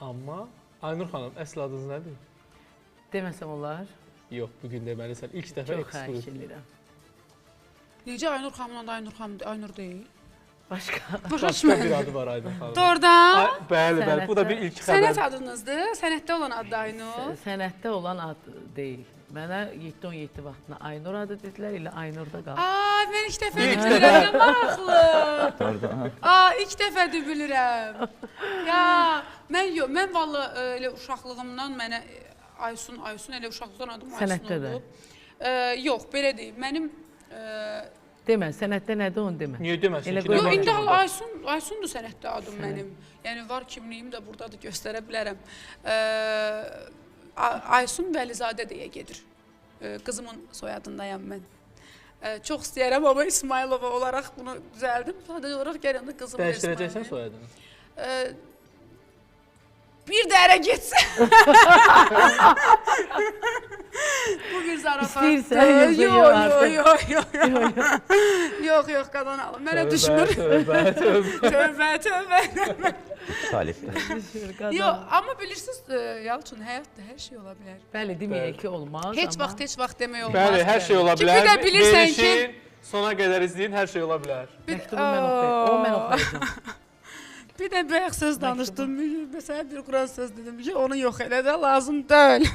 Amma Aynur xanım, əsl adınız nədir? Deməsəm olar. Yox, bugün deməlisən. İlk dəfə Çox xahiş ekskluziv. edirəm. Necə Aynur xanımla da Aynur deyil? Başqa. Başqa bir adı var Aynur xanım. Doğrudan? Bəli, bəli. Bu da bir ilk Sənət xəbər. adınızdır, sənətdə olan addır Aynur. Sənətdə olan ad deyil. Mənə 7-17 vaxtına Aynur adı dedilər, elə Aynurda qaldı. Aa, mən ilk dəfə bilirəm, maraqlı. Aa, ilk dəfədir bilirəm. Ya, mən valla elə uşaqlığımdan mənə Aysun elə uşaqlıqdan adım Aysun Sənətdə də. olub. Yox, belə deyil. Mənim Demə, sənətdə nədir onu demə. Niyə deməsin Elə ki? qoy- Yox, nə var indi ki hala burada? Aysundur sənətdə adım mənim. Yəni var kimliyim də buradadır, göstərə bilərəm. Aysun Vəlizadə deyə gedir. Qızımın soyadındayam mən. Çox istəyərəm, amma İsmailova olaraq bunu düzəldim. Sadəcə olaraq gələndə qızım Dəyişdirəcəksən soyadını. Bir də ərə getsin. Bu bir zarafat. İstəyirsən, yox, Yox, qadan alım. Mənə düşmür. Tövbə. Salihdir. Yox, amma bilirsiniz, Yalçın, həyatda hər şey ola bilər. Bəli, deməyək ki, olmaz. Heç amma- vaxt demək olmaz. Bəli, hər şey ola Ki, bilər. bir də bilirsən ki- Verilişin sona qədər izləyin, hər şey ola bilər. Məktubu mən oxuyacağam. O mən oxuyacağam. Bir də bayaq söz danışdım. Məsələn, bir Quran söz dedim ki, onu yox elə də lazım deyil.